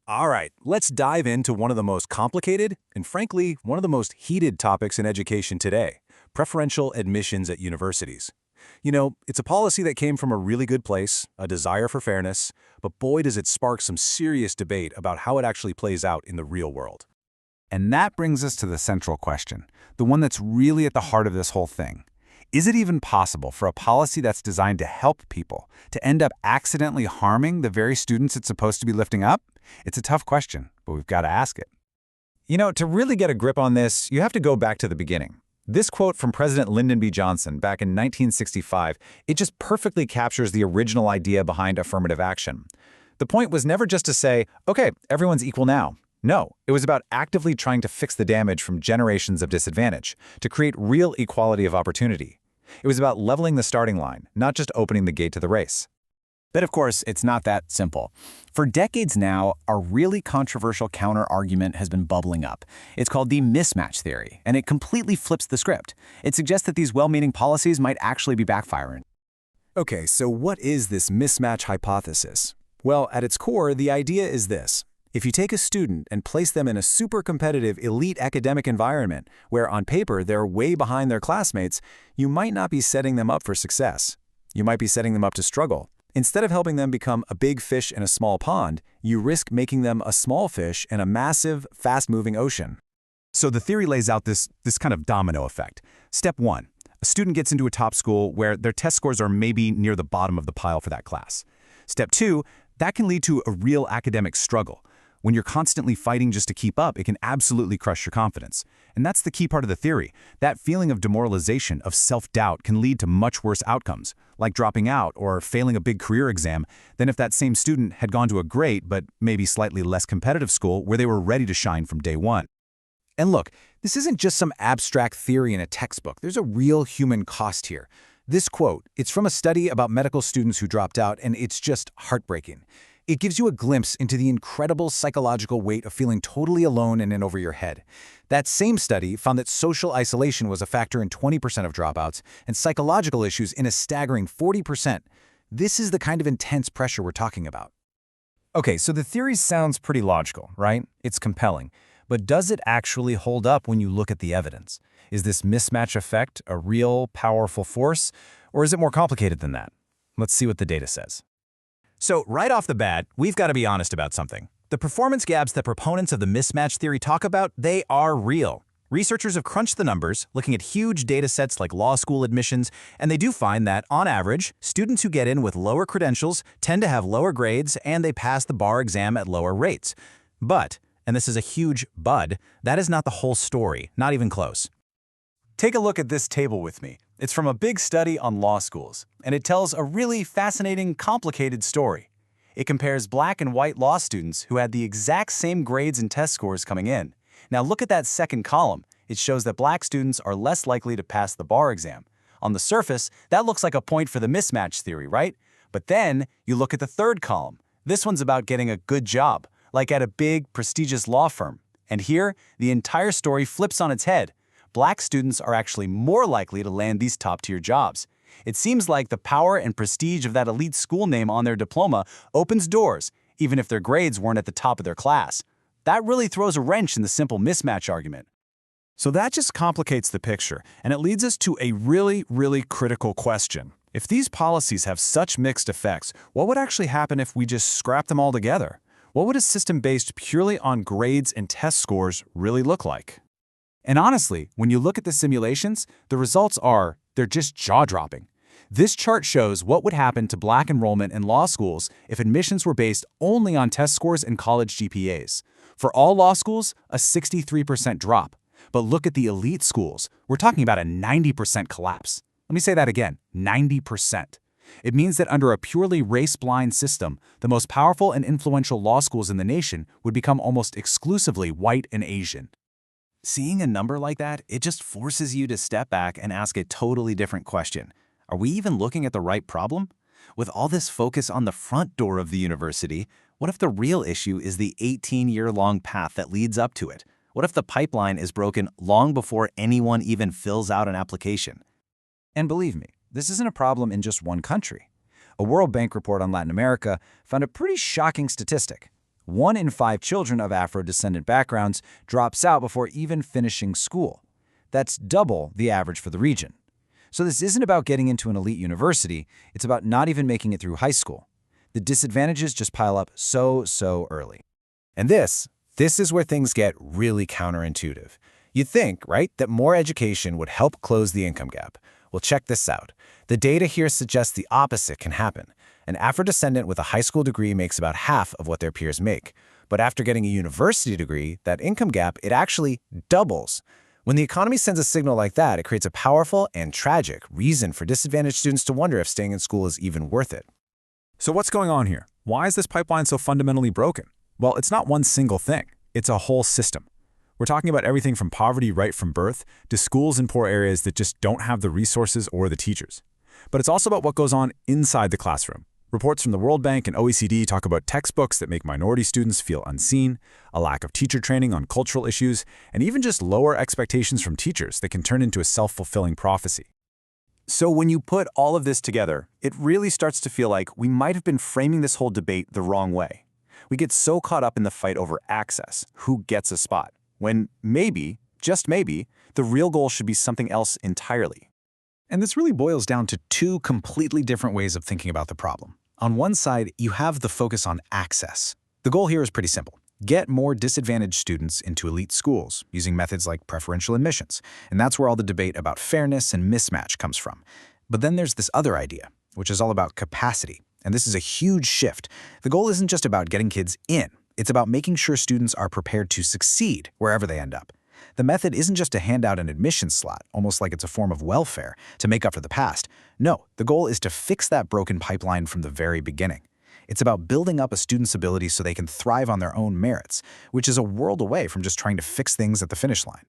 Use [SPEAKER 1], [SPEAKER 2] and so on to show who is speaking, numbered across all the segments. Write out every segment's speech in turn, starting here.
[SPEAKER 1] All right, let's dive into one of the most complicated and, frankly, one of the most heated topics in education today: preferential admissions at universities. It's a policy that came from a really good place, a desire for fairness, but boy does it spark some serious debate about how it actually plays out in the real world.
[SPEAKER 2] And that brings us to the central question, the one that's really at the heart of this whole thing. Is it even possible for a policy that's designed to help people to end up accidentally harming the very students it's supposed to be lifting up? It's a tough question, but we've got to ask it.
[SPEAKER 1] To really get a grip on this, you have to go back to the beginning. This quote from President Lyndon B. Johnson back in 1965, it just perfectly captures the original idea behind affirmative action. The point was never just to say, okay, everyone's equal now. No, it was about actively trying to fix the damage from generations of disadvantage, to create real equality of opportunity. It was about leveling the starting line, not just opening the gate to the race.
[SPEAKER 3] But of course, it's not that simple. For decades now, a really controversial counter-argument has been bubbling up. It's called the mismatch theory, and it completely flips the script. It suggests that these well-meaning policies might actually be backfiring.
[SPEAKER 1] Okay, so what is this mismatch hypothesis? Well, at its core, the idea is this. If you take a student and place them in a super competitive elite academic environment where on paper they're way behind their classmates, you might not be setting them up for success. You might be setting them up to struggle. Instead of helping them become a big fish in a small pond, you risk making them a small fish in a massive, fast-moving ocean.
[SPEAKER 2] So the theory lays out this kind of domino effect. Step 1, a student gets into a top school where their test scores are maybe near the bottom of the pile for that class. Step 2, that can lead to a real academic struggle. When you're constantly fighting just to keep up, it can absolutely crush your confidence. And that's the key part of the theory. That feeling of demoralization, of self-doubt, can lead to much worse outcomes, like dropping out or failing a big career exam, than if that same student had gone to a great but maybe slightly less competitive school where they were ready to shine from day one.
[SPEAKER 1] And look, this isn't just some abstract theory in a textbook. There's a real human cost here. This quote, it's from a study about medical students who dropped out, and it's just heartbreaking. It gives you a glimpse into the incredible psychological weight of feeling totally alone and in over your head. That same study found that social isolation was a factor in 20% of dropouts and psychological issues in a staggering 40%. This is the kind of intense pressure we're talking about.
[SPEAKER 4] Okay, so the theory sounds pretty logical, right? It's compelling. But does it actually hold up when you look at the evidence? Is this mismatch effect a real, powerful force, or is it more complicated than that? Let's see what the data says.
[SPEAKER 1] So right off the bat, we've got to be honest about something. The performance gaps that proponents of the mismatch theory talk about, they are real. Researchers have crunched the numbers, looking at huge data sets like law school admissions, and they do find that, on average, students who get in with lower credentials tend to have lower grades and they pass the bar exam at lower rates. But, and this is a huge but, that is not the whole story, not even close. Take a look at this table with me. It's from a big study on law schools, and it tells a really fascinating, complicated story. It compares black and white law students who had the exact same grades and test scores coming in. Now look at that second column. It shows that black students are less likely to pass the bar exam. On the surface, that looks like a point for the mismatch theory, right? But then you look at the third column. This one's about getting a good job, like at a big, prestigious law firm. And here, the entire story flips on its head. Black students are actually more likely to land these top-tier jobs. It seems like the power and prestige of that elite school name on their diploma opens doors, even if their grades weren't at the top of their class. That really throws a wrench in the simple mismatch argument.
[SPEAKER 2] So that just complicates the picture, and it leads us to a really, really critical question. If these policies have such mixed effects, what would actually happen if we just scrapped them all together? What would a system based purely on grades and test scores really look like? And honestly, when you look at the simulations, the results they're just jaw-dropping. This chart shows what would happen to black enrollment in law schools if admissions were based only on test scores and college GPAs. For all law schools, a 63% drop. But look at the elite schools. We're talking about a 90% collapse. Let me say that again, 90%. It means that under a purely race-blind system, the most powerful and influential law schools in the nation would become almost exclusively white and Asian.
[SPEAKER 3] Seeing a number like that, it just forces you to step back and ask a totally different question. Are we even looking at the right problem? With all this focus on the front door of the university, what if the real issue is the 18-year-long path that leads up to it? What if the pipeline is broken long before anyone even fills out an application?
[SPEAKER 4] And believe me, this isn't a problem in just one country. A World Bank report on Latin America found a pretty shocking statistic. 1 in 5 children of Afro-descendant backgrounds drops out before even finishing school. That's double the average for the region. So this isn't about getting into an elite university, it's about not even making it through high school. The disadvantages just pile up so early.
[SPEAKER 2] And this is where things get really counterintuitive. You'd think, right, that more education would help close the income gap. Well, check this out. The data here suggests the opposite can happen. An Afro-descendant with a high school degree makes about half of what their peers make. But after getting a university degree, that income gap, it actually doubles. When the economy sends a signal like that, it creates a powerful and tragic reason for disadvantaged students to wonder if staying in school is even worth it.
[SPEAKER 5] So what's going on here? Why is this pipeline so fundamentally broken? Well, it's not one single thing. It's a whole system. We're talking about everything from poverty right from birth to schools in poor areas that just don't have the resources or the teachers. But it's also about what goes on inside the classroom. Reports from the World Bank and OECD talk about textbooks that make minority students feel unseen, a lack of teacher training on cultural issues, and even just lower expectations from teachers that can turn into a self-fulfilling prophecy.
[SPEAKER 2] So when you put all of this together, it really starts to feel like we might have been framing this whole debate the wrong way. We get so caught up in the fight over access, who gets a spot, when maybe, just maybe, the real goal should be something else entirely.
[SPEAKER 3] And this really boils down to two completely different ways of thinking about the problem. On one side, you have the focus on access. The goal here is pretty simple. Get more disadvantaged students into elite schools using methods like preferential admissions. And that's where all the debate about fairness and mismatch comes from. But then there's this other idea, which is all about capacity. And this is a huge shift. The goal isn't just about getting kids in. It's about making sure students are prepared to succeed wherever they end up. The method isn't just to hand out an admission slot, almost like it's a form of welfare, to make up for the past. No, the goal is to fix that broken pipeline from the very beginning. It's about building up a student's ability so they can thrive on their own merits, which is a world away from just trying to fix things at the finish line.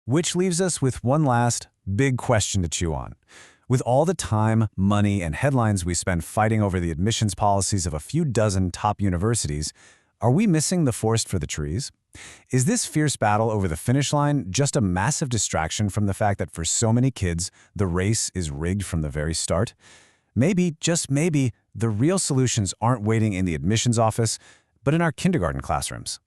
[SPEAKER 5] Which leaves us with one last big question to chew on. With all the time, money, and headlines we spend fighting over the admissions policies of a few dozen top universities, are we missing the forest for the trees? Is this fierce battle over the finish line just a massive distraction from the fact that for so many kids, the race is rigged from the very start? Maybe, just maybe, the real solutions aren't waiting in the admissions office, but in our kindergarten classrooms.